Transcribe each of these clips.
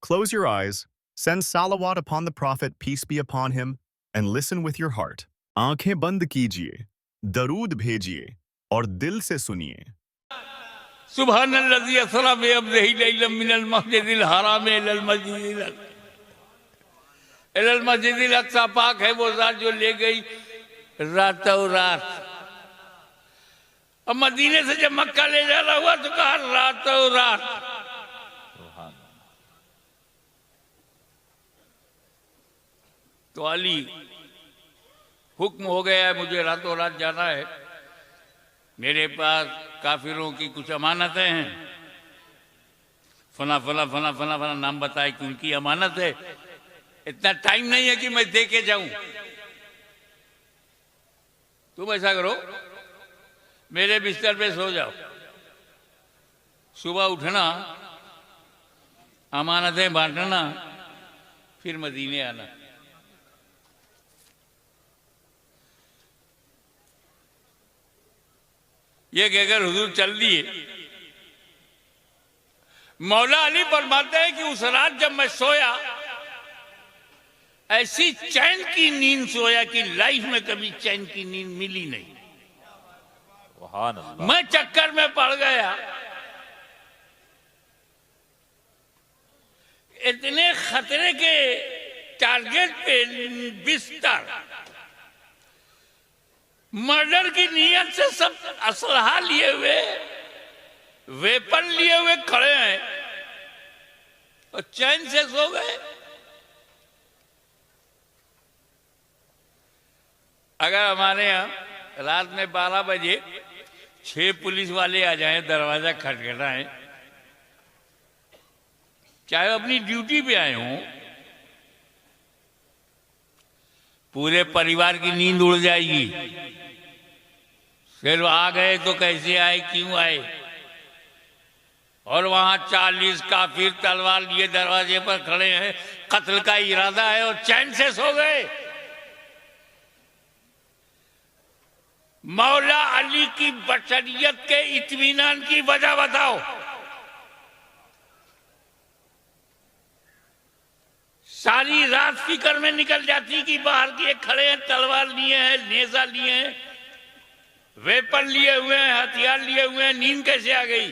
Close your eyes, send salawat upon the Prophet, peace be upon him, and listen with your heart. आंखें बंद कीजिए, दरूद भेजिए और दिल से सुनिए. सुब्हानल्लज़ी असरा बिअब्दिही लैलन मिनल मस्जिदिल हराम इलल मस्जिदिल अक्सा. पाक है वो ज़ात जो ले गई रातों रात. अब मदीने से जब मक्का ले जाना हुआ तो कहा रातों रात. तो अली हुक्म हो गया है, मुझे रातों रात जाना है. मेरे पास काफिरों की कुछ अमानतें हैं. फला फला फला फला फला नाम बताए कि उनकी अमानत है. इतना टाइम नहीं है कि मैं दे के जाऊं. तुम ऐसा करो, मेरे बिस्तर पे सो जाओ. सुबह उठना, अमानतें बांटना, फिर मदीने आना. ये कहकर हुजूर चल दिए. मौला अली फरमाते हैं कि उस रात जब मैं सोया, ऐसी चैन की नींद सोया कि लाइफ में कभी चैन की नींद मिली नहीं. मैं चक्कर में पड़ गया. इतने खतरे के टारगेट पे बिस्तर, मर्डर की नीयत से सब असलहा लिए हुए, वेपन लिए हुए खड़े हैं और चैन से सो गए. अगर हमारे यहां रात में 12 बजे 6 पुलिस वाले आ जाएं, दरवाजा खटखटाएं, चाहे अपनी ड्यूटी पे आए हों, पूरे परिवार की नींद उड़ जाएगी. फिर आ गए तो कैसे आए, क्यों आए. और वहां 40 काफिर तलवार लिए दरवाजे पर खड़े हैं, कत्ल का इरादा है, और चैन से सो गए. मौला अली की बशरियत के इत्मीनान की वजह बताओ. सारी रात फिक्र में निकल जाती कि बाहर के खड़े हैं, तलवार लिए हैं, नेजा लिए हैं, वेपन लिए हुए हैं, हथियार लिए हुए हैं, नींद कैसे आ गई.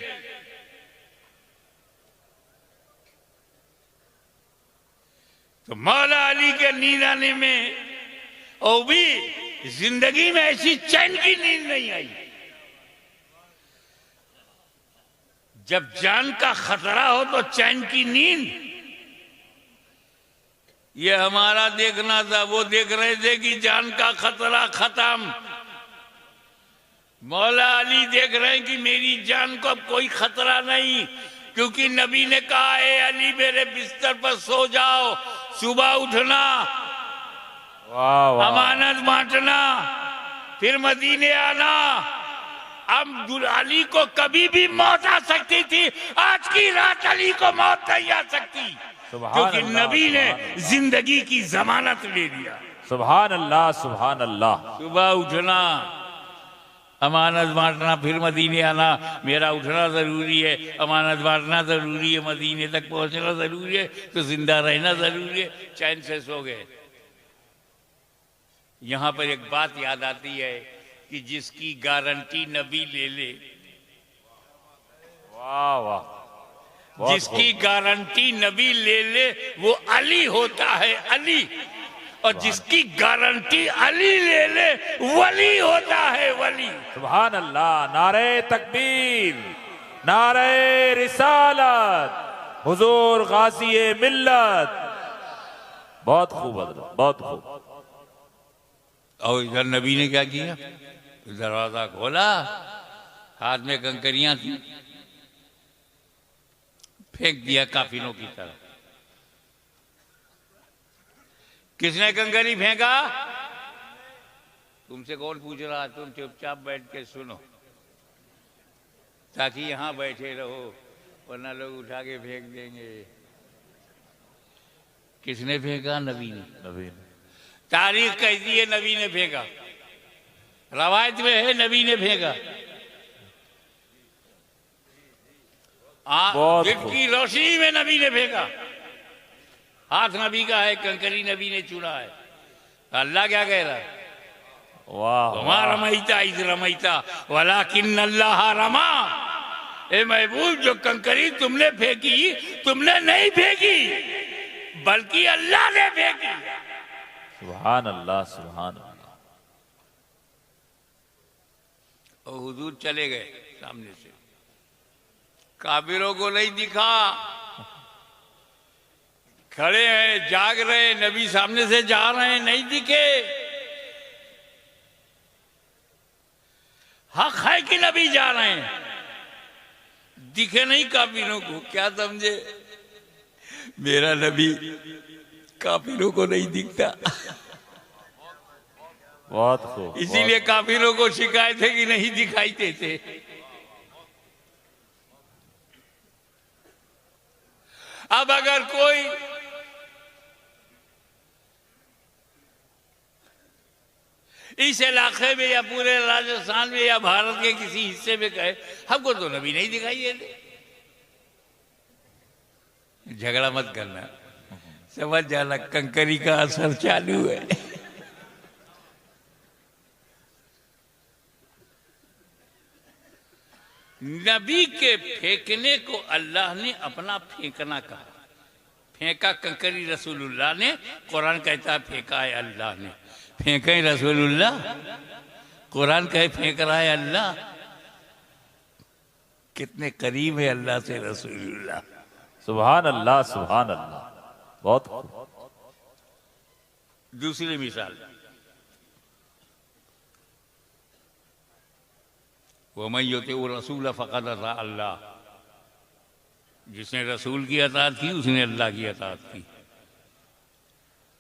तो मौला अली के नींद आने में, और भी जिंदगी में ऐसी चैन की नींद नहीं आई. जब जान का खतरा हो तो चैन की नींद. ये हमारा देखना था, वो देख रहे थे कि जान का खतरा खत्म. मौला अली देख रहे हैं कि मेरी जान को अब कोई खतरा नहीं, क्योंकि नबी ने कहा है अली मेरे बिस्तर पर सो जाओ, सुबह उठना, अमानत बांटना, फिर मदीने आना. अब अली को कभी भी मौत आ सकती थी, आज की रात अली को मौत नहीं आ सकती, क्योंकि नबी ने जिंदगी की जमानत ले लिया. सुभान अल्लाह, सुभान अल्लाह. सुबह उठना, अमानत बांटना, फिर मदीने आना. मेरा उठना जरूरी है, अमानत बांटना जरूरी है, मदीने तक पहुंचना जरूरी है, तो जिंदा रहना जरूरी है. चैन से सो गए. यहां पर एक बात याद आती है कि जिसकी गारंटी नबी ले ले, वाह वाह, जिसकी गारंटी नबी ले ले वो अली होता है, अली. और जिसकी गारंटी अली ले ले वली होता है, वली. सुभान अल्लाह. नारे तकबीर, नारे रिसालत, हुजूर गाज़ी मिल्लत. बहुत खूब हज़रत, बहुत खूब. और इधर नबी ने क्या किया, दरवाजा खोला, हाथ में कंकरियां थी, फेंक दिया काफिरों की तरफ. किसने कंकरी फेंका, तुमसे कौन पूछ रहा. तुम चुपचाप बैठ के सुनो, ताकि यहां बैठे रहो, वरना लोग उठा के फेंक देंगे. किसने फेंका, नबी ने. नबी ने. तारीख कहती है नबी ने फेंका, रवायत में है नबी ने फेंका. की रोशनी में नबी ने फेंका. हाथ नबी का है, कंकरी नबी ने चुना है। अल्लाह क्या कह रहा है? वाह वमा रमैता इज़ रमैता वलाकिन अल्लाह रमा। ए महबूब, जो कंकरी तुमने फेंकी, तुमने नहीं फेंकी, बल्कि अल्लाह ने फेंकी। सुभान अल्लाह, सुभान अल्लाह। और हुजूर चले गए सामने से, काबिरों को नहीं दिखा, खड़े हैं, जाग रहे, नबी सामने से जा रहे हैं, नहीं दिखे। हक है कि नबी जा रहे हैं, दिखे नहीं काफिरों को। क्या समझे? मेरा नबी काफिरों को नहीं दिखता। बहुत खूब। इसीलिए काफिरों को शिकायत है कि नहीं दिखाई देते। अब अगर कोई इस इलाके में या पूरे राजस्थान में या भारत के किसी हिस्से में कहे हमको तो नबी नहीं दिखाई देते, झगड़ा मत करना, समझ जाना कंकरी का असर चालू है। नबी के फेंकने को अल्लाह ने अपना फेंकना कहा। फेंका कंकरी रसूलुल्लाह ने, कुरान कहता है फेंका है अल्लाह ने। फेंके रसूलुल्लाह, कुरान कहे फेंक रहा है अल्लाह। कितने करीब है अल्लाह से रसूलुल्लाह। सुभान अल्लाह, सुभान अल्लाह। बहुत खूब। दूसरी मिसाल, वमन युतिउ रसूल फक़द अता अल्लाह। जिसने रसूल की अताअत की उसने अल्लाह की अताअत की।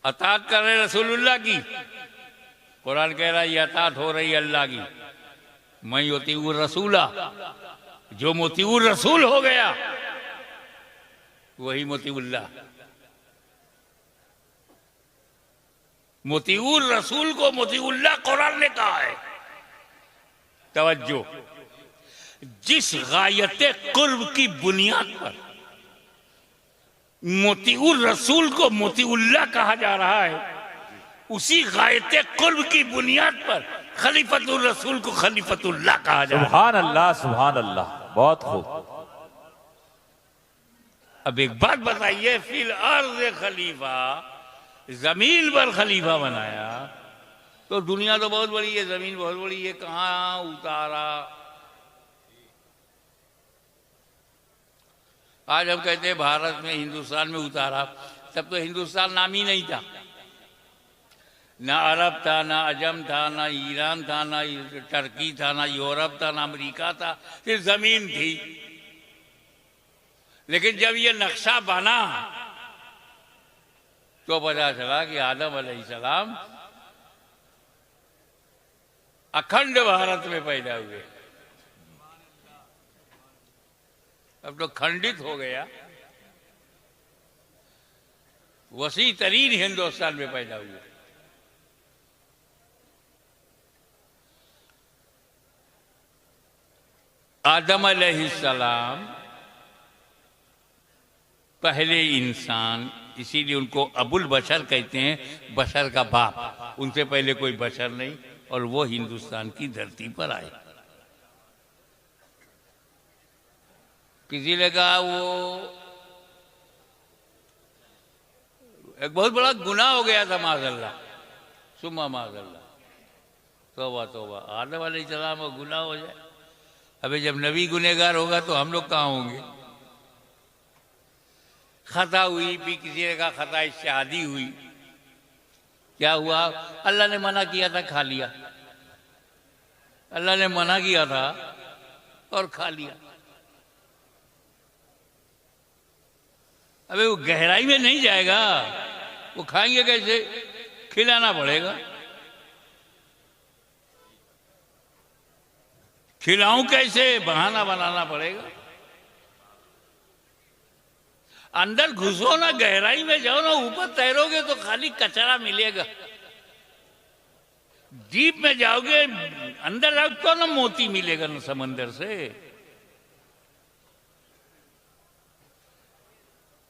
अताअत कर रहे रसूलुल्लाह की, कुरान कह रहा है ये अताअत हो रही अल्लाह की। मैं युतिउ रसूला, जो मुतिउ रसूल हो गया वही मुतिउल्लाह। मुतिउ रसूल को मुतिउल्लाह कुरान ने कहा है। तवज्जो, जिस गायते कुर्ब की बुनियाद पर मोतीउर रसूल को मोतीउल्लाह कहा जा रहा है, उसी गायते कुर्ब की बुनियाद पर खलीफतुर रसूल को खलीफतुल्लाह कहा जा रहा है। सुभान अल्लाह, सुभान अल्लाह। बहुत खूब। अब एक बात बताइए, फिल अर्ज़ खलीफा, जमीन पर खलीफा बनाया तो दुनिया तो बहुत बड़ी है, जमीन बहुत बड़ी है, कहाँ उतारा? आज हम कहते हैं भारत में, हिंदुस्तान में उतारा, तब तो हिंदुस्तान नाम ही नहीं था। ना अरब था, ना अजम था, ना ईरान था, ना टर्की था, ना यूरोप था, ना अमेरिका था, सिर्फ जमीन थी। लेकिन जब ये नक्शा बना तो पता चला कि आदम अलैहिस्सलाम अखंड भारत में पैदा हुए। अब तो खंडित हो गया, वसी तरीन हिंदुस्तान में पैदा हुए। आदम अलैहिस्सलाम पहले इंसान, इसीलिए उनको अबुल बशर कहते हैं, बशर का बाप। उनसे पहले कोई बशर नहीं, और वो हिंदुस्तान की धरती पर आए। किसी ने कहा वो एक बहुत बड़ा गुनाह हो गया था, माज़अल्लाह, सुम्मा माज़अल्लाह, तौबा तौबा, आदम अलैहिस्सलाम को गुनाह हो जाए। अबे जब नबी गुनहगार होगा तो हम लोग कहाँ होंगे? खता हुई भी, किसी ने कहा खता इससे आदी हुई। क्या हुआ? अल्लाह ने मना किया था, खा लिया। अल्लाह ने मना किया था और खा लिया। अबे वो गहराई में नहीं जाएगा, वो खाएंगे कैसे? खिलाना पड़ेगा। खिलाऊं कैसे? बहाना बनाना पड़ेगा। अंदर घुसो ना, गहराई में जाओ ना, ऊपर तैरोगे तो खाली कचरा मिलेगा। डीप में जाओगे, अंदर जाओ तो ना मोती मिलेगा ना समंदर से।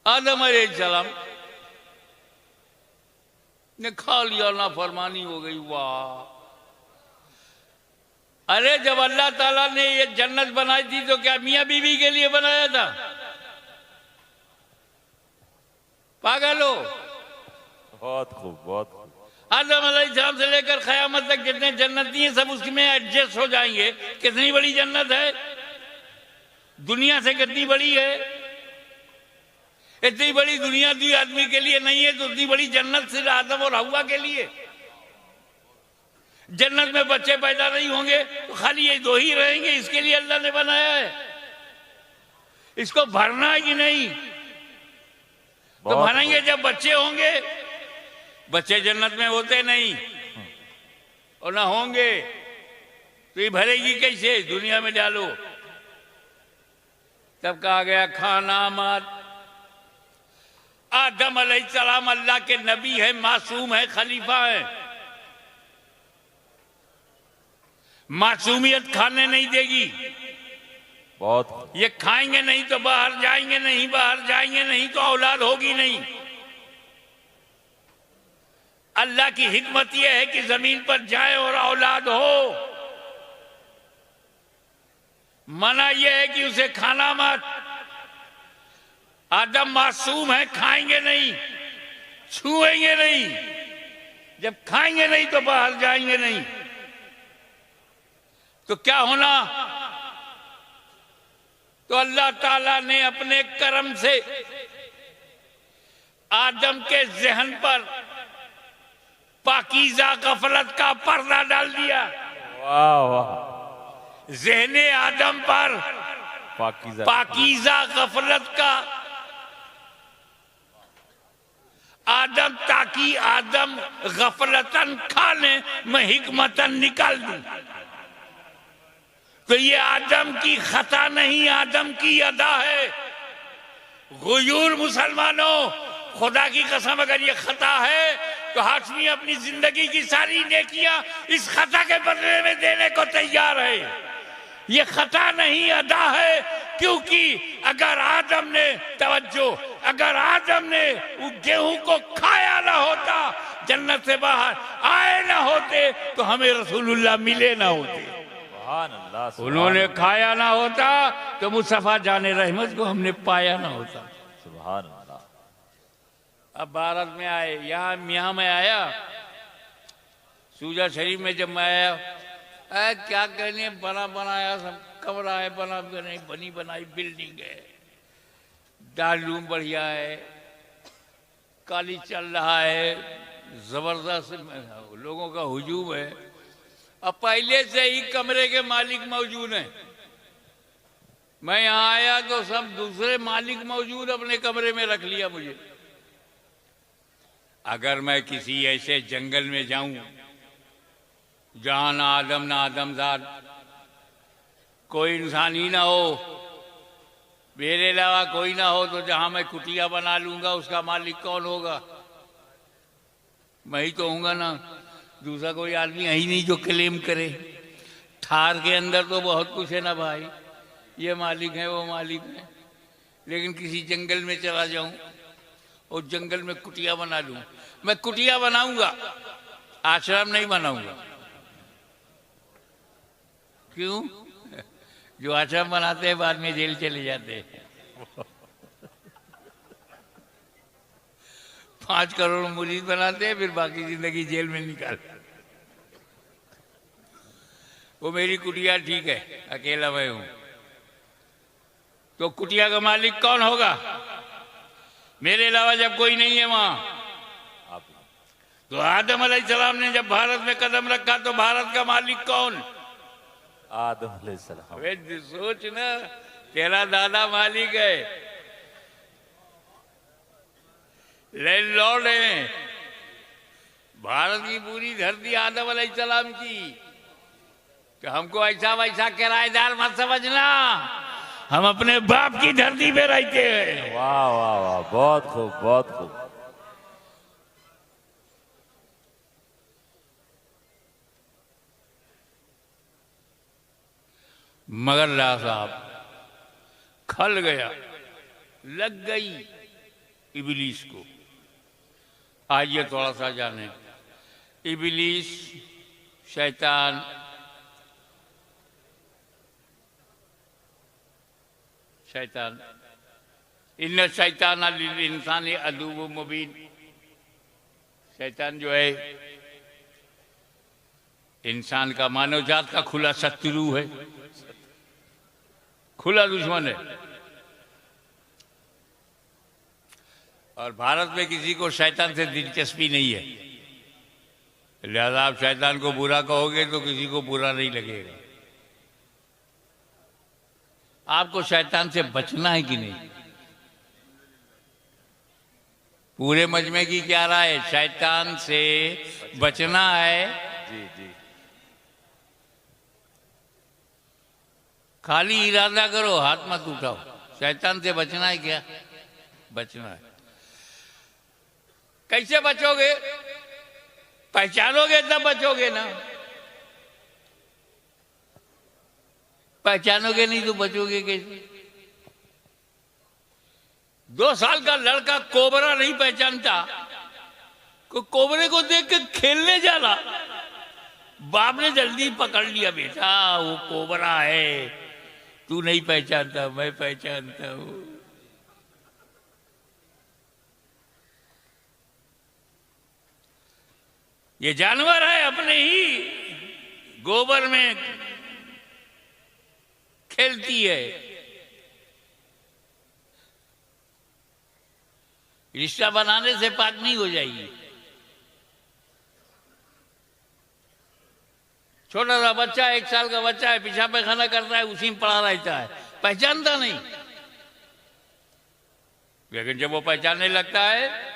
आदम अलैहिस्सलाम ने खा लिया, ना फरमानी हो गई। वाह! अरे जब अल्लाह ताला ने ये जन्नत बनाई थी तो क्या मियां बीवी के लिए बनाया था? पागल हो। बहुत खूब, बहुत खूब। आदम अलैहिस्सलाम से लेकर क़यामत तक जितने जन्नती हैं सब उसमें एडजस्ट हो जाएंगे। कितनी बड़ी जन्नत है, दुनिया से कितनी बड़ी है। इतनी बड़ी दुनिया दी आदमी के लिए नहीं है तो उतनी बड़ी जन्नत सिर्फ आदम और हव्वा के लिए। जन्नत में बच्चे पैदा नहीं होंगे तो खाली ये दो ही रहेंगे, इसके लिए अल्लाह ने बनाया है। इसको भरना है कि नहीं? तो भरेंगे जब बच्चे होंगे। बच्चे जन्नत में होते नहीं और ना होंगे तो ये भरेगी कैसे? दुनिया में डालो। तब कहा गया खाना मत। आदम अलैहिस्सलाम अल्लाह के नबी है, मासूम है, खलीफा है। मासूमियत खाने नहीं देगी। बहुत। ये खाएंगे नहीं तो बाहर जाएंगे नहीं, बाहर जाएंगे नहीं तो औलाद होगी नहीं। अल्लाह की हिकमत यह है कि जमीन पर जाए और औलाद हो। मना यह है कि उसे खाना मत। आदम मासूम है, खाएंगे नहीं, छुएंगे नहीं। जब खाएंगे नहीं तो बाहर जाएंगे नहीं तो क्या होना? तो अल्लाह ताला ने अपने करम से आदम के ज़हन पर पाकीज़ा गफलत का पर्दा डाल दिया। वाह वाह। ज़हने आदम पर पाकीज़ा गफलत का आदम, ताकि आदम गफलतन खाने में हिकमतन निकाल दूं। तो ये आदम की खता नहीं, आदम की अदा है। गुयूर मुसलमानों, खुदा की कसम अगर ये खता है तो हाशमी अपनी जिंदगी की सारी नेकियां इस खता के बदले में देने को तैयार है। ये खता नहीं, अदा है। क्योंकि अगर आदम ने, तवज्जो, अगर आदम ने वो गेहूं को खाया ना होता, जन्नत से बाहर आए ना होते तो हमें रसूलुल्लाह मिले ना होते। उन्होंने खाया ना होता तो मुस्तफा जाने रहमत को हमने पाया ना होता। सुभान अल्लाह। अब भारत में आए, यहाँ में आया, सूजा शरीफ में जब मैं आया, क्या कहने, बना बनाया सब कमरा है, बना नहीं, बनी बनाई बिल्डिंग है, दारूम बढ़िया है, काली चल रहा है, जबरदस्त लोगों का हुजूम है। अब पहले से ही कमरे के मालिक मौजूद हैं। मैं यहाँ आया तो सब दूसरे मालिक मौजूद अपने कमरे में रख लिया मुझे। अगर मैं किसी ऐसे जंगल में जाऊं जहां ना आदम ना आदमजाद, कोई इंसान ही ना हो, मेरे अलावा कोई ना हो, तो जहां मैं कुटिया बना लूंगा उसका मालिक कौन होगा? मैं ही तो होऊंगा ना, दूसरा कोई आदमी है ही नहीं जो क्लेम करे। थार के अंदर तो बहुत कुछ है ना भाई, ये मालिक है वो मालिक है। लेकिन किसी जंगल में चला जाऊं और जंगल में कुटिया बना लूं, मैं कुटिया बनाऊंगा, आश्रम नहीं बनाऊंगा। क्यों? जो आश्रम बनाते हैं बाद में जेल चले जाते हैं। 5 करोड़ मुरीद बनाते हैं, फिर बाकी जिंदगी जेल में निकाल। वो मेरी कुटिया ठीक है, अकेला मैं हूं, तो कुटिया का मालिक कौन होगा? मेरे अलावा जब कोई नहीं है वहां। तो आदम अलैहिस्सलाम ने जब भारत में कदम रखा तो भारत का मालिक कौन? आदम अलैहिस्सलाम। वे सोच ना, तेरा दादा मालिक है, लैंडलॉर्ड है। भारत की पूरी धरती आदम अलैहिस्सलाम की। तो हमको ऐसा वैसा किराएदार मत समझना, हम अपने बाप की धरती पे रहते हैं। वाह वाह वाह, बहुत खूब, बहुत खूब। मगर ला साहब खल गया, लग गई इबलीस को। आइए थोड़ा सा जाने। इबलीस, शैतान, शैतान, इन्न शैतान लिल इंसान अदुव्वुम मुबीन। शैतान जो है इंसान का, मानव जात का खुला शत्रु है, खुला दुश्मन है। और भारत में किसी को शैतान से दिलचस्पी नहीं है, लिहाजा आप शैतान को बुरा कहोगे तो किसी को बुरा नहीं लगेगा। आपको शैतान से बचना है कि नहीं? पूरे मजमे की क्या राय है? शैतान से बचना है। जी जी। खाली इरादा करो, हाथ मत उठाओ। शैतान से बचना है क्या? बचना है। कैसे बचोगे? पहचानोगे तब बचोगे ना। पहचानोगे नहीं तो बचोगे कैसे? 2 साल का लड़का कोबरा नहीं पहचानता, कोबरे को देख के खेलने जा रहा, बाप ने जल्दी पकड़ लिया, बेटा वो कोबरा है, तू नहीं पहचानता, मैं पहचानता हूं। ये जानवर है, अपने ही गोबर में खेलती है। रिश्ता बनाने से पाक नहीं हो जाएगी। छोटा सा बच्चा, 1 साल का बच्चा है, पेशाब पैखाना करता है, उसी में पड़ा रहता है, पहचानता नहीं। लेकिन जब वो पहचानने लगता है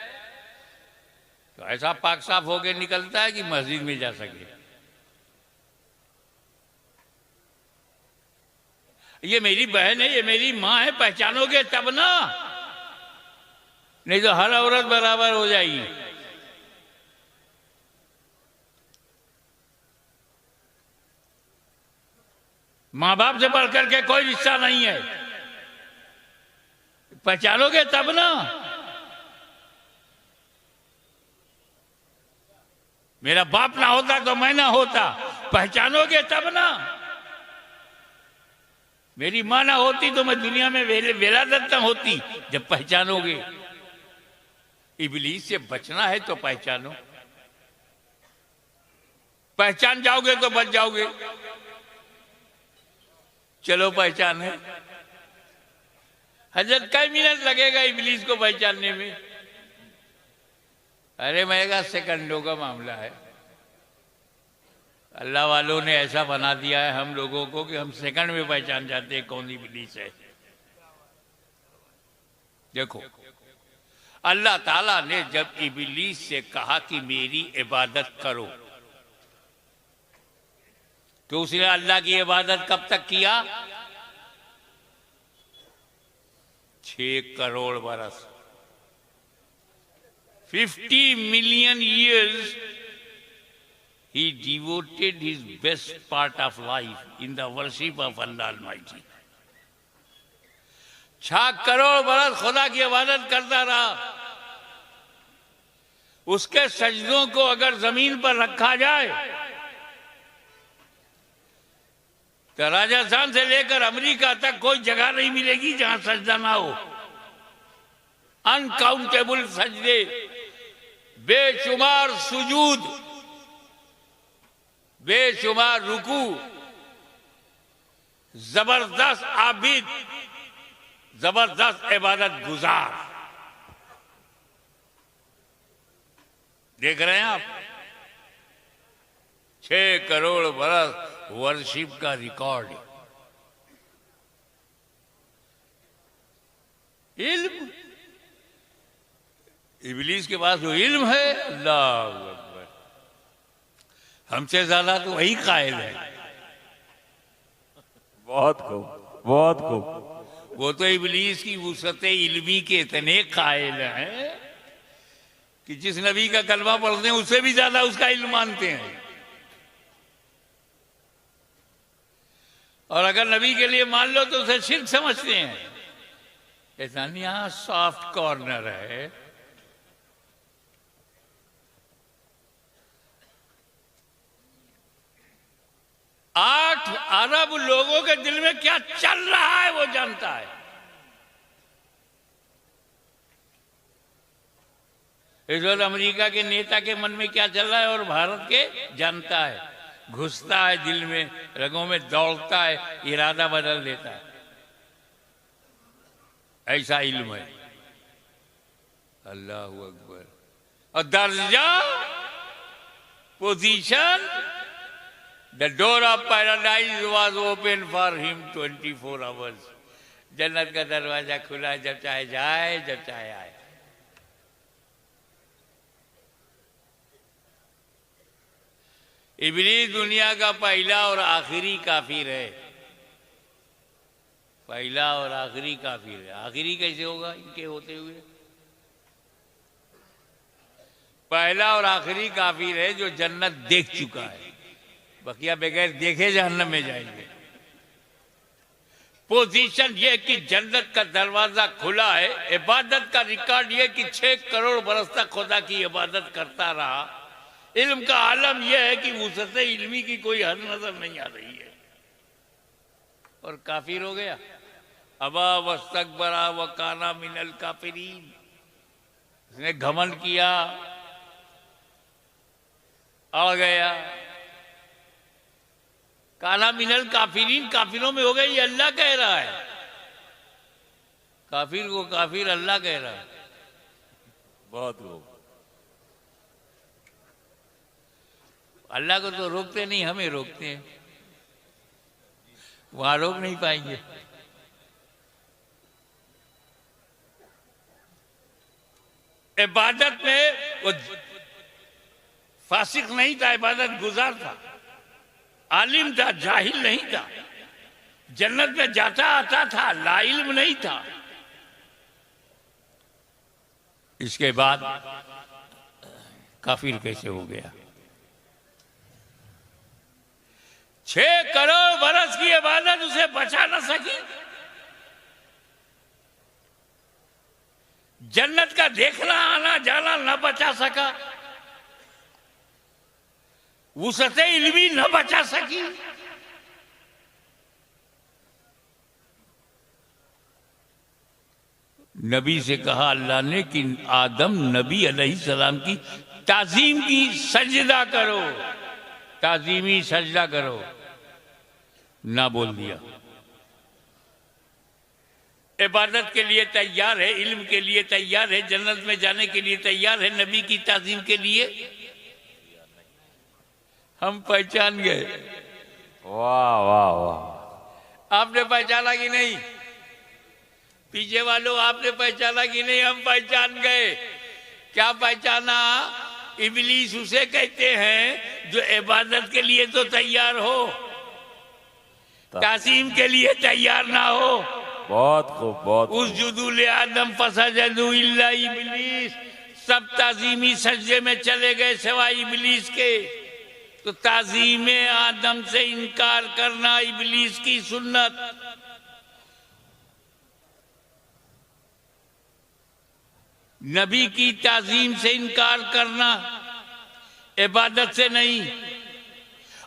तो ऐसा पाक साफ होके निकलता है कि मस्जिद में जा सके। ये मेरी बहन है, ये मेरी माँ है, पहचानोगे तब ना, नहीं तो हर औरत बराबर हो जाएगी। माँ बाप से बढ़कर के कोई रिश्ता नहीं है, पहचानोगे तब ना। मेरा बाप ना होता तो मैं ना होता, पहचानोगे तब ना। मेरी माँ ना होती तो मैं दुनिया में वेलादत न होती, जब पहचानोगे। इबलीस से बचना है तो पहचानो, पहचान जाओगे तो बच जाओगे। चलो पहचान है। हजरत कई मिनट लगेगा इबलीस को पहचानने में? अरे मैं सेकंडों का मामला है। अल्लाह वालों ने ऐसा बना दिया है हम लोगों को कि हम सेकंड में पहचान जाते हैं कौन इबलीस है। देखो, अल्लाह ताला ने जब इबलीस से कहा कि मेरी इबादत करो, तो उसने अल्लाह की इबादत कब तक किया? 6 करोड़ बरस, 50 million years he devoted his best part of life in the worship of Allah Almighty. 6 crore बरस खुदा की इबादत करता रहा। उसके सजदों को अगर जमीन पर रखा जाए तो राजस्थान से लेकर अमेरिका तक कोई जगह नहीं मिलेगी जहां सजदा ना हो। अनकाउंटेबल सजदे, बेशुमार सुजूद, बेशुमार रुकू, जबरदस्त आबिद, जबरदस्त इबादत गुजार। देख रहे हैं आप? 6 करोड़ बरस वर्शिप का रिकॉर्ड। इल्म, इबलीस के पास जो इल्म है, अल्लाह अकबर, हमसे ज्यादा तो वही कायल है। बहुत खूब, बहुत खूब। वो तो इबलीस की वुसअत इल्मी के इतने कायल हैं कि जिस नबी का कलमा पढ़ते हैं उससे भी ज्यादा उसका इल्म मानते हैं। और अगर नबी के लिए मान लो तो उसे शिर्क समझते हैं। ऐसा नहीं, यहां सॉफ्ट कॉर्नर है। 8 अरब लोगों के दिल में क्या चल रहा है वो जानता है। इस वक्त अमेरिका के नेता के मन में क्या चल रहा है और भारत के जानता है। घुसता है दिल में, रगों में दौड़ता है, इरादा बदल देता है। ऐसा इल्म है। अल्लाह अकबर। और दर्जा, position, the door of paradise was open for him 24 hours. जन्नत का दरवाजा खुला, जब चाहे जाए, जब चाहे आए। इब्लीस दुनिया का पहला और आखिरी काफिर है। पहला और आखिरी काफिर है। आखिरी कैसे होगा इनके होते हुए? पहला और आखिरी काफिर है जो जन्नत देख चुका है, बकिया बगैर देखे जहन्नम में जाएंगे। पोजीशन ये कि जन्नत का दरवाजा खुला है। इबादत का रिकॉर्ड ये कि 6 करोड़ बरस तक खुदा की इबादत करता रहा। इल्म का आलम यह है कि वुसअत इल्मी की कोई हद नजर नहीं आ रही है और काफिर हो गया। अबा वस्तकबरा व काना मिनल काफिरीन। उसने घमंड किया, अड़ गया। काना मिनल काफिरीन, काफिरों में हो गया। ये अल्लाह कह रहा है। काफिर को काफिर अल्लाह कह रहा है। बहुत लोग अल्लाह को तो रोकते नहीं, हमें रोकते हैं। वहां रोक नहीं पाएंगे। इबादत में वो फासिक नहीं था, इबादत गुजार था, आलिम था, जाहिल नहीं था, जन्नत में जाता आता था, लाइल्म नहीं था। इसके बाद काफिर कैसे हो गया? 6 करोड़ बरस की इबादत उसे बचा न सकी। जन्नत का देखना, आना जाना न बचा सका। वुसअत इल्मी न बचा सकी। नबी से कहा अल्लाह ने कि आदम नबी अलैहिस्सलाम की ताजीम की सजदा करो, ताजीमी सजदा करो। ना बोल दिया। इबादत के लिए तैयार है, इल्म के लिए तैयार है, जन्नत में जाने के लिए तैयार है, नबी की ताजीम के लिए हम पहचान गए। वाह वाह वाह। आपने पहचाना कि नहीं? पीछे वालों आपने पहचाना कि नहीं? हम पहचान गए। क्या पहचाना? इब्लीस उसे कहते हैं जो इबादत के लिए तो तैयार हो, तासीम के लिए तैयार ना हो। बहुत खूब, बहुत उस जुदूल आदम फसजदू इल्ला इब्लीस, सब ताजीमी सजदे में चले गए सिवाय इब्लीस के। तो ताजीम आदम से इनकार करना इब्लीस की सुन्नत। नबी की ताजीम से इनकार करना इबादत से नहीं।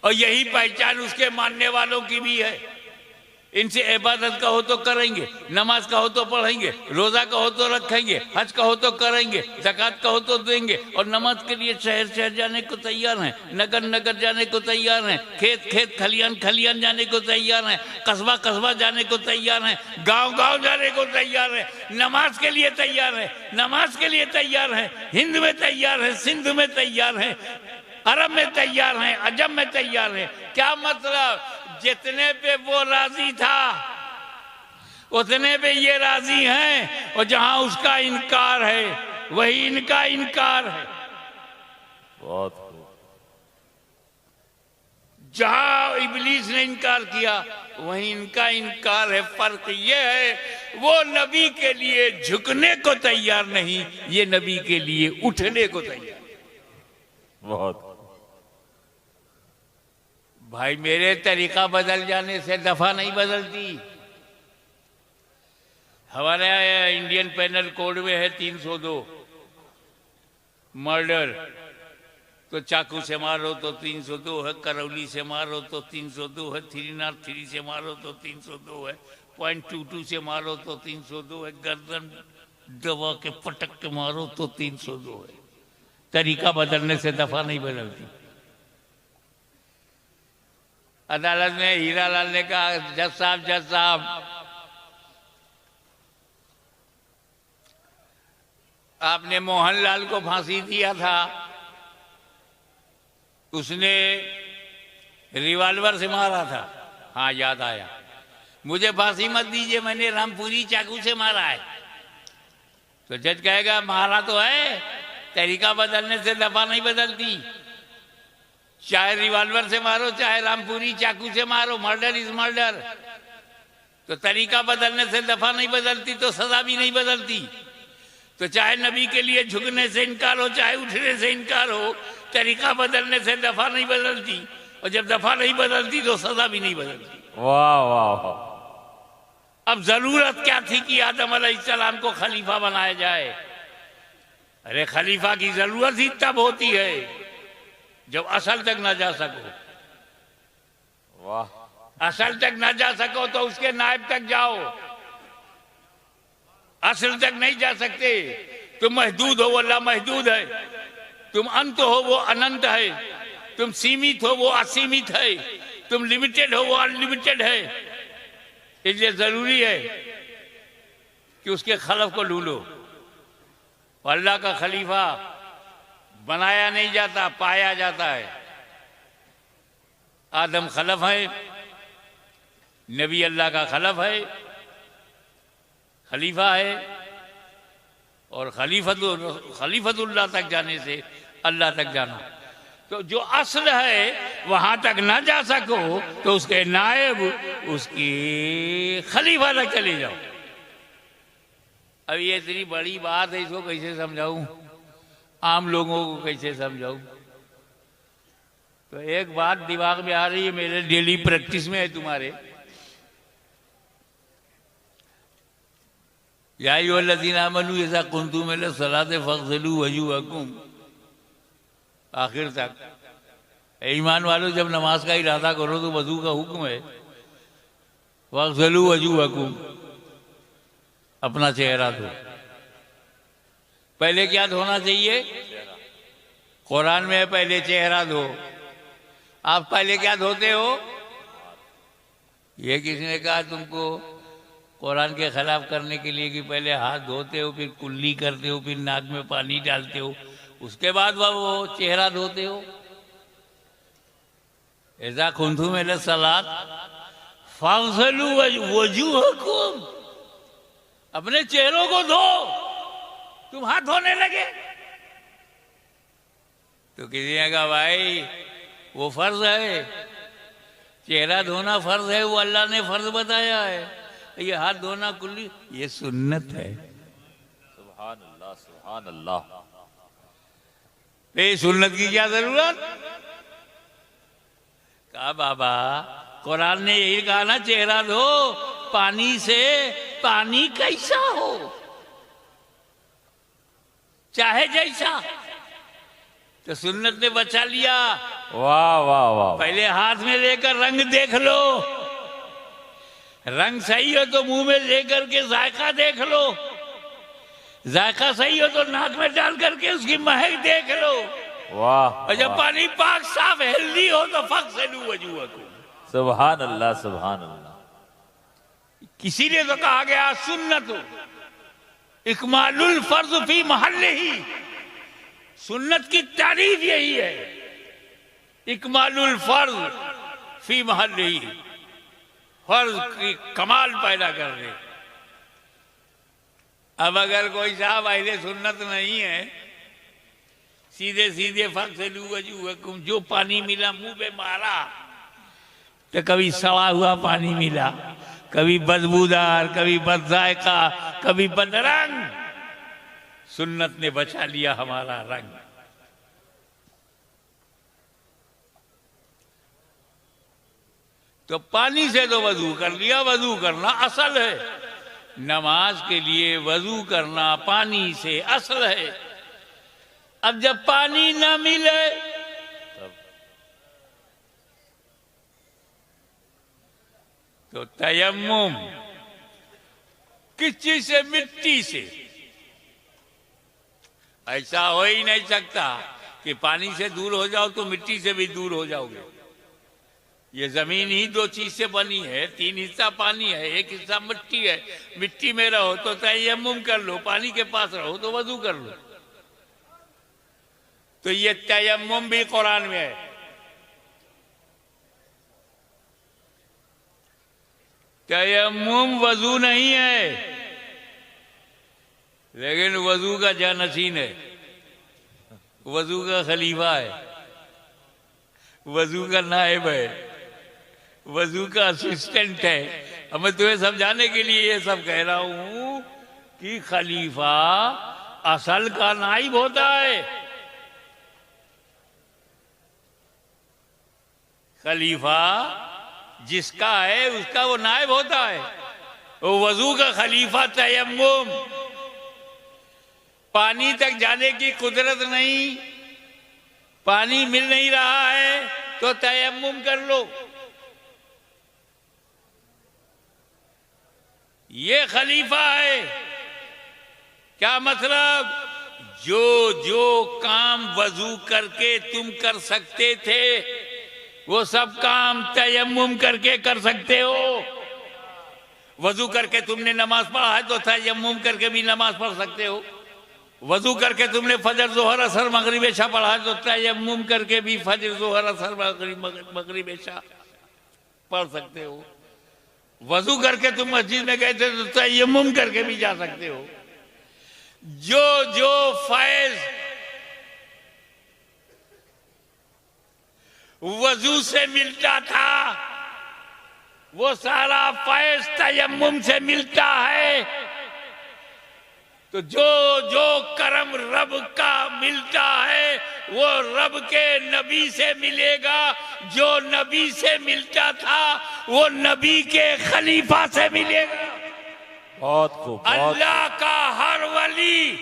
और यही पहचान उसके मानने वालों की भी है। इनसे इबादत कहो तो करेंगे, नमाज कहो तो पढ़ेंगे, रोजा कहो तो रखेंगे, हज कहो तो करेंगे, ज़कात कहो तो देंगे। और नमाज के लिए शहर शहर जाने को तैयार हैं, नगर नगर जाने को तैयार हैं, खेत खेत खलियान खलियान जाने को तैयार हैं, कस्बा कस्बा जाने को तैयार हैं, गांव गांव जाने को तैयार हैं। नमाज के लिए तैयार है, नमाज के लिए तैयार है, हिंद में तैयार है, सिंध में तैयार है, अरब में तैयार हैं, अजम में तैयार है। क्या मतलब? जितने पे वो राजी था उतने पे ये राजी हैं, और जहां उसका इनकार है वही इनका इनकार है। बहुत खूब। जहां इब्लीस ने इनकार किया वही इनका इनकार है। फर्क ये है वो नबी के लिए झुकने को तैयार नहीं, ये नबी के लिए उठने को तैयार। बहुत भाई मेरे तरीका बदल जाने से दफा नहीं बदलती। हमारे इंडियन पेनल कोड में है 302 मर्डर। तो चाकू से मारो तो 302 है, करौली से मारो तो 302 है, 303 से मारो तो 302 है, .22 से मारो तो 302 है, गर्दन दबा के पटक के मारो तो 302 है। तरीका बदलने से दफा नहीं बदलती। अदालत में हीरालाल ने कहा, जज साहब आपने मोहनलाल को फांसी दिया था, उसने रिवॉल्वर से मारा था। हाँ याद आया, मुझे फांसी मत दीजिए, मैंने रामपुरी चाकू से मारा है। तो जज कहेगा मारा तो है, तरीका बदलने से दफा नहीं बदलती। चाहे रिवॉल्वर से मारो चाहे रामपुरी चाकू से मारो, मर्डर इज मर्डर। तो तरीका बदलने से दफा नहीं बदलती तो सजा भी नहीं बदलती। तो चाहे नबी के लिए झुकने से इनकार हो चाहे उठने से इनकार हो, तरीका बदलने से दफा नहीं बदलती, और जब दफा नहीं बदलती तो सजा भी नहीं बदलती। वाह वाह वाह। अब जरूरत क्या थी कि आदम अलैहिस्सलाम को खलीफा बनाया जाए? अरे खलीफा की जरूरत ही तब होती है जब असल तक ना जा सको। वाह। असल तक ना जा सको तो उसके नायब तक जाओ। असल तक नहीं जा सकते, तुम महदूद हो वो लामहदूद है, तुम अंत हो वो अनंत है, तुम सीमित हो वो असीमित है, तुम लिमिटेड हो वो अनलिमिटेड है। इसलिए जरूरी है कि उसके खलफ को ढूंढो। अल्लाह का खलीफा बनाया नहीं जाता, पाया जाता है। आदम खलफ है, नबी अल्लाह का खलफ है, खलीफा है, और खलीफतुल्लाह तक जाने से अल्लाह तक जाना। तो जो असल है वहां तक ना जा सको तो उसके नायब उसकी खलीफा तक चले जाओ। अब ये इतनी बड़ी बात है, इसको कैसे समझाऊं, आम लोगों को कैसे समझाऊं? तो एक बात दिमाग में आ रही है, मेरे डेली प्रैक्टिस में है तुम्हारे। या अय्युहल्लज़ीना आमनू इज़ा कुंतुम इला सलाति फ़ग़सिलू वजूहकुम, आखिर तक। ईमान वालों, जब नमाज का इरादा करो तो वजू का हुक्म है, फ़ग़सिलू वजूहकुम, अपना चेहरा धो। पहले क्या धोना चाहिए? कुरान में पहले चेहरा धो। आप पहले क्या धोते हो? ये किसने कहा तुमको कुरान के खिलाफ करने के लिए कि पहले हाथ धोते हो, फिर कुल्ली करते हो, फिर नाक में पानी डालते हो, उसके बाद वो चेहरा धोते हो? ऐसा कुंतुम इला सलात फ़ग़सिलू वजूहकुम, अपने चेहरों को धो। तुम हाथ धोने लगे तो किसी ने कहा भाई वो फर्ज है, चेहरा धोना फर्ज है, वो अल्लाह ने फर्ज बताया है, ये हाथ धोना कुल्ली ये सुन्नत है। सुभान अल्लाह सुभान अल्लाह। ये सुन्नत की क्या जरूरत? कहा बाबा कुरान ने यही कहा ना, चेहरा धो पानी से। पानी कैसा हो, चाहे जैसा, तो सुन्नत ने बचा लिया। वाह वाह वाह। पहले हाथ में लेकर रंग देख लो, रंग सही हो तो मुंह में लेकर के जायका देख लो, जायका सही हो तो नाक में डाल करके उसकी महक देख लो। वाह। और जब पानी पाक साफ हेल्दी हो तो फ़ग़सिलू वजूहकुम। सुभान अल्लाह सुभान अल्लाह। किसी ने तो कहा गया सुन्नत इकमालुल फर्ज फी महल्लिही, सुन्नत की तारीफ यही है, इकमालुल फर्ज फी महल्लिही, फर्ज की कमाल पैदा कर दे। अब अगर कोई साहब अहले सुन्नत नहीं है, सीधे सीधे फ़ग़सिलू वजूहकुम, जो पानी मिला मुंह पे मारा, तो कभी सड़ा हुआ पानी मिला, कभी बदबूदार, कभी बदजायका, कभी बदरंग। सुन्नत ने बचा लिया हमारा रंग। तो पानी से तो वजू कर लिया, वजू करना असल है। नमाज के लिए वजू करना पानी से असल है। अब जब पानी न मिले तो तयम्मुम किस चीज से? मिट्टी से। ऐसा हो ही नहीं सकता कि पानी से दूर हो जाओ तो मिट्टी से भी दूर हो जाओगे। ये जमीन ही दो चीज से बनी है, 3 हिस्सा पानी है, 1 हिस्सा मिट्टी है। मिट्टी में रहो तो तयम्मुम कर लो, पानी के पास रहो तो वजू कर लो। तो ये तयम्मुम भी कुरान में है। तयम्मुम वजू नहीं है, लेकिन वजू का जानशीन है, वजू का खलीफा है, वजू का नायब है, वजू का असिस्टेंट है। अब मैं तुम्हें समझाने के लिए ये सब कह रहा हूं कि खलीफा असल का नायब होता है। खलीफा जिसका है उसका वो नायब होता है। वो वजू का खलीफा तयम्मुम। पानी तक जाने की कुदरत नहीं, पानी मिल नहीं रहा है तो तयम्मुम कर लो। ये खलीफा है। क्या मतलब? जो जो काम वजू करके तुम कर सकते थे वो सब काम तयम्मुम करके कर सकते हो। वजू करके तुमने नमाज पढ़ा है तो तयम्मुम करके भी नमाज पढ़ सकते हो। वजू करके तुमने फजर जोहर असर मगरिब इशा पढ़ा है तो तयम्मुम करके भी फजर जोहर असर मगरिब इशा पढ़ सकते हो। वजू करके तुम मस्जिद में गए थे तो तयम्मुम करके भी जा सकते हो। जो जो फैज वजू से मिलता था वो सारा फैज तयम्मुम से मिलता है। तो जो जो करम रब का मिलता है वो रब के नबी से मिलेगा। जो नबी से मिलता था वो नबी के खलीफा से मिलेगा। बहुत खूब। अल्लाह का हर वली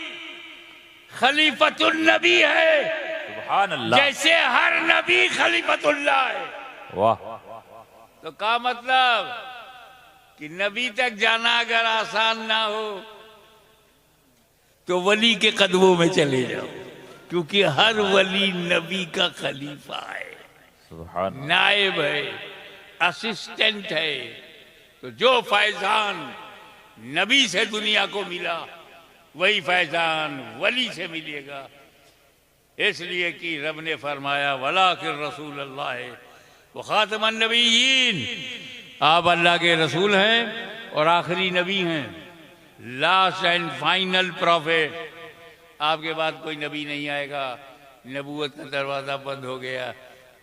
खलीफतुल नबी है, सुभान अल्लाह। जैसे हर नबी खलीफतुल्लाह है। वाह। तो क्या मतलब कि नबी तक जाना अगर आसान ना हो तो वली के कदमों में चले जाओ, क्योंकि हर वली नबी का खलीफा है, सुभान। नायब है, असिस्टेंट है। तो जो फैजान नबी से दुनिया को मिला वही फैजान वली से मिलेगा। इसलिए कि रब ने फरमाया वलाकिन रसूल अल्लाह है व खातमुन नबिय्यीन। आप अल्लाह के रसूल हैं और आखिरी नबी हैं, लास्ट एंड फाइनल प्रॉफिट। आपके बाद कोई नबी नहीं आएगा। नबूवत का दरवाज़ा बंद हो गया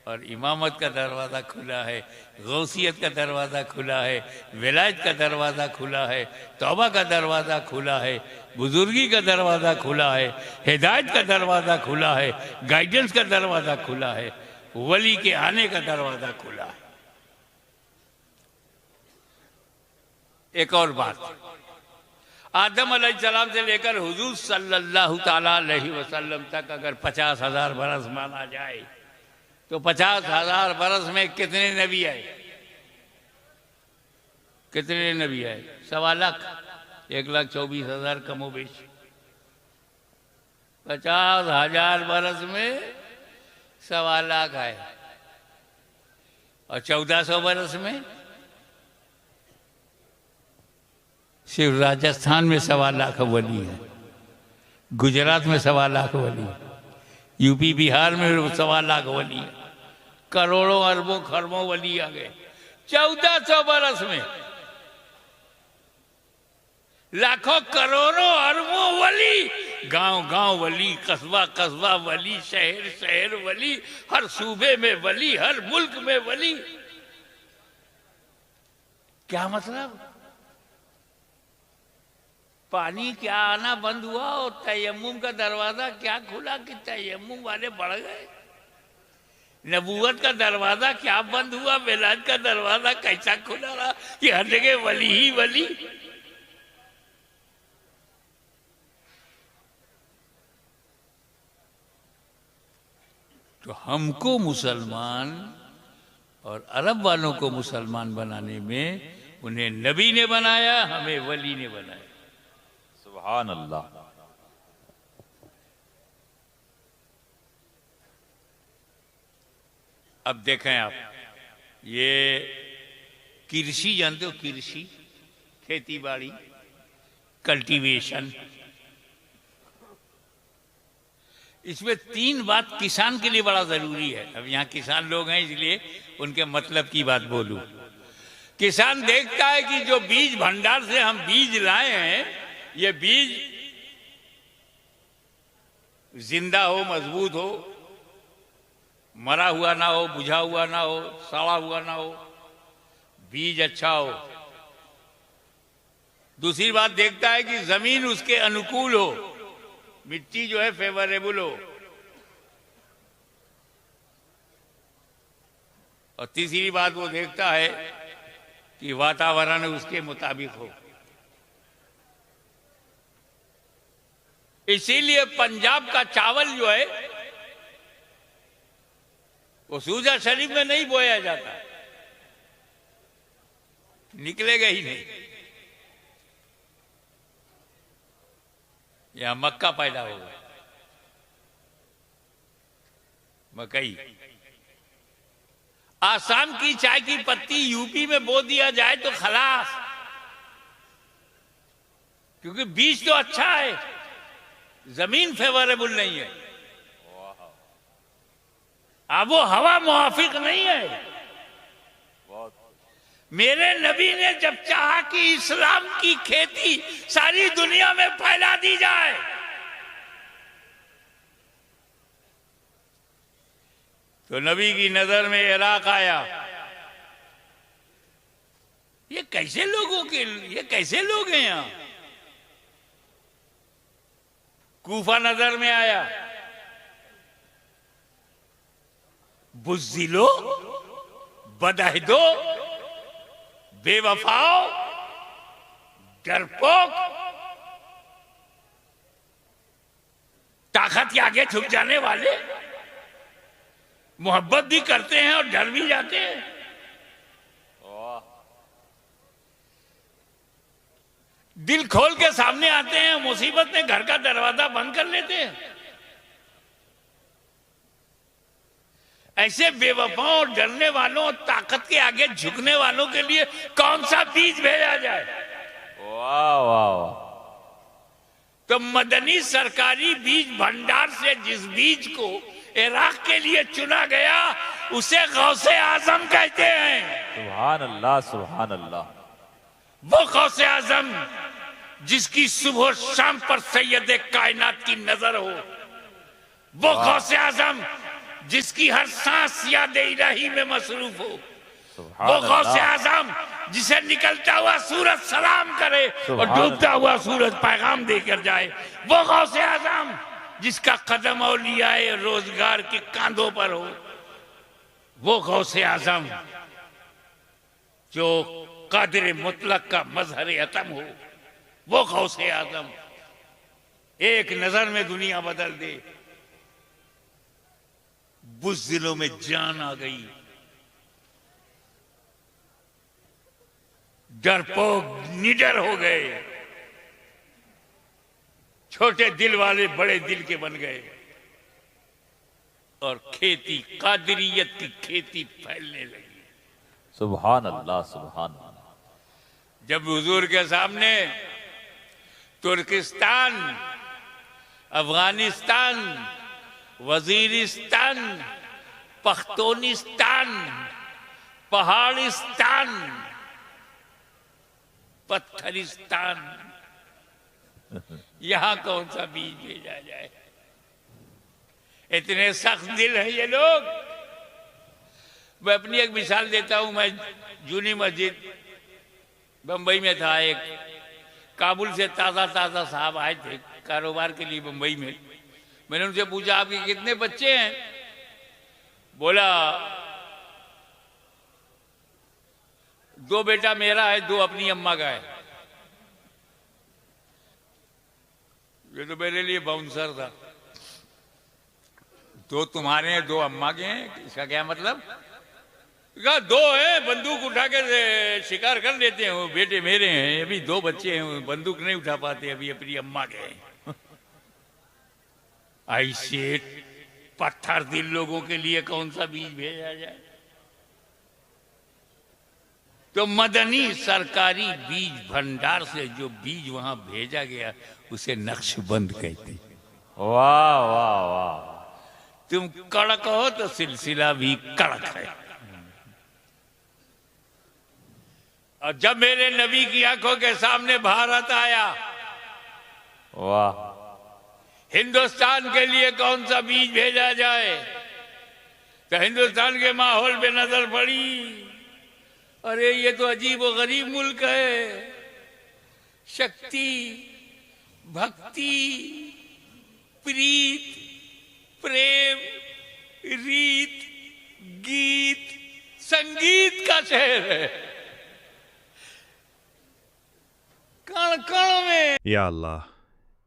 और इमामत का दरवाज़ा खुला है, गौसियत का दरवाज़ा खुला है, विलायत का दरवाज़ा खुला है, तौबा का दरवाज़ा खुला है, बुजुर्गी का दरवाज़ा खुला है, हिदायत का दरवाज़ा खुला है, गाइडेंस का दरवाज़ा खुला है, वली के आने का दरवाज़ा खुला है। एक और बात, आदम अलैहिस्सलाम से लेकर हुजूर सल्लल्लाहु ताला अलैहि वसल्लम तक अगर 50,000 बरस माना जाए तो 50,000 बरस में कितने नबी आए? कितने नबी आए? 1.25 लाख, 1,24,000 कमोबेश। 50,000 बरस में 1.25 लाख आए और 1400 बरस में सिर्फ राजस्थान में 1.25 लाख वली है, गुजरात में 1.25 लाख वली है, यूपी बिहार में 1.25 लाख वली है, करोड़ों अरबों खरबों वली आ गए 1400 बरस में। लाखों करोड़ों अरबों वली, गांव गांव वली, कस्बा कस्बा वली, शहर शहर वली, हर सूबे में वली, हर मुल्क में वली। क्या मतलब? पानी क्या आना बंद हुआ और तयम्मुम का दरवाजा क्या खुला कि तयम्मुम वाले बढ़ गए? नबूवत का दरवाजा क्या बंद हुआ, विलायत का दरवाजा कैसा खुला रहा कि हर जगह वली ही वली। तो हमको मुसलमान और अरब वालों को मुसलमान बनाने में उन्हें नबी ने बनाया, हमें वली ने बनाया। सुभान अल्लाह। अब देखें आप, ये कृषि जानते हो, कृषि, खेती बाड़ी, कल्टीवेशन, इसमें 3 बात किसान के लिए बड़ा जरूरी है। अब यहाँ किसान लोग हैं इसलिए उनके मतलब की बात बोलूं। किसान देखता है कि जो बीज भंडार से हम बीज लाए हैं, ये बीज जिंदा हो, मजबूत हो, मरा हुआ ना हो, बुझा हुआ ना हो, सड़ा हुआ ना हो, बीज अच्छा हो। दूसरी बात देखता है कि जमीन उसके अनुकूल हो, मिट्टी जो है फेवरेबल हो, और तीसरी बात वो देखता है कि वातावरण उसके मुताबिक हो। इसीलिए पंजाब का चावल जो है वो सूजा शरीफ में नहीं बोया जाता, निकलेगा ही नहीं। यहां मक्का पैदा होगा, मकई। आसाम की चाय की पत्ती यूपी में बो दिया जाए तो खलास, क्योंकि बीज तो अच्छा है, जमीन फेवरेबल नहीं है, अब वो हवा मुआफिक नहीं है। मेरे नबी ने जब चाहा कि इस्लाम की खेती सारी दुनिया में फैला दी जाए, तो नबी की नजर में इराक आया। ये कैसे लोग हैं यहां? कूफा नजर में आया। बुज़्दिलो, बदअहदो, बेवफाओ, डरपोक, ताकत के आगे झुक जाने वाले, मोहब्बत भी करते हैं और डर भी जाते हैं। दिल खोल के सामने आते हैं, मुसीबत में घर का दरवाजा बंद कर लेते हैं। ऐसे बेवफाओं, डरने वालों, ताकत के आगे झुकने वालों के लिए कौन सा बीज भेजा जाए? वाह वाह। तो मदनी सरकारी बीज भंडार से जिस बीज को इराक के लिए चुना गया, उसे गौसे आजम कहते हैं। सुभान अल्लाह, सुभान अल्लाह। वो गौसे आजम जिसकी सुबह शाम पर सैयद कायनात की नजर हो, वो गौसे आजम जिसकी हर सांस याद इलाही में मसरूफ हो, वो गौसे आजम जिसे निकलता हुआ सूरज सलाम करे और डूबता हुआ सूरज पैगाम देकर जाए, वो गौसे आजम जिसका कदम औलियाए रोजगार के कांधों पर हो, वो गौसे आजम जो कादिर मुतलक का मजहर अतम हो, वो गौसे आजम एक नजर में दुनिया बदल दे। बुज़दिलों में जान आ गई, डरपोक निडर हो गए, छोटे दिल वाले बड़े दिल के बन गए, और खेती, कादरियत की खेती फैलने लगी। सुभान अल्लाह, सुभान अल्लाह। जब हुजूर के सामने तुर्किस्तान, अफगानिस्तान, वजीरिस्तान, पख्तूनिस्तान, पहाड़िस्तान, पत्थरिस्तान, यहां कौन सा बीज भेजा जाए? इतने सख्त दिल हैं ये लोग। मैं अपनी एक मिसाल देता हूं। मैं जूनी मस्जिद बंबई में था, एक काबुल से ताजा ताजा साहब आए थे कारोबार के लिए बंबई में। मैंने उनसे पूछा आपके कितने बच्चे हैं? बोला 2 बेटा मेरा है, 2 अपनी अम्मा का है। ये तो मेरे लिए बाउंसर था। 2 तुम्हारे हैं, 2 अम्मा के हैं। इसका क्या मतलब? कहा दो है, बंदूक उठा कर शिकार कर लेते हैं, वो बेटे मेरे हैं, अभी दो बच्चे हैं, वो बंदूक नहीं उठा पाते, अभी अपनी अम्मा के हैं। ऐसे पत्थर दिल लोगों के लिए कौन सा बीज भेजा जाए? तो मदनी सरकारी बीज भंडार से जो बीज वहां भेजा गया उसे नक्शबंद कहते हैं। वाह वाह वाह। तुम कड़क हो तो सिलसिला भी कड़क है। और जब मेरे नबी की आंखों के सामने भारत आया, वाह। हिंदुस्तान के लिए कौन सा बीज भेजा जाए, तो हिंदुस्तान के माहौल पे नजर पड़ी, अरे ये तो अजीब और गरीब मुल्क है। शक्ति, भक्ति, प्रीत, प्रेम, रीत, गीत, संगीत का शहर है। कण कण में या अल्लाह,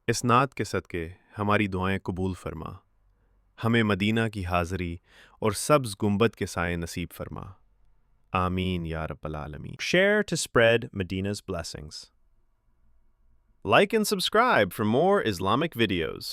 इस नात के सदके हमारी दुआएं कबूल फरमा, हमें मदीना की हाज़री और सब्ज़ गुंबद के साए नसीब फरमा। आमीन या रब्बल आलमीन. Share to spread Medina's blessings. Like and subscribe for more Islamic videos.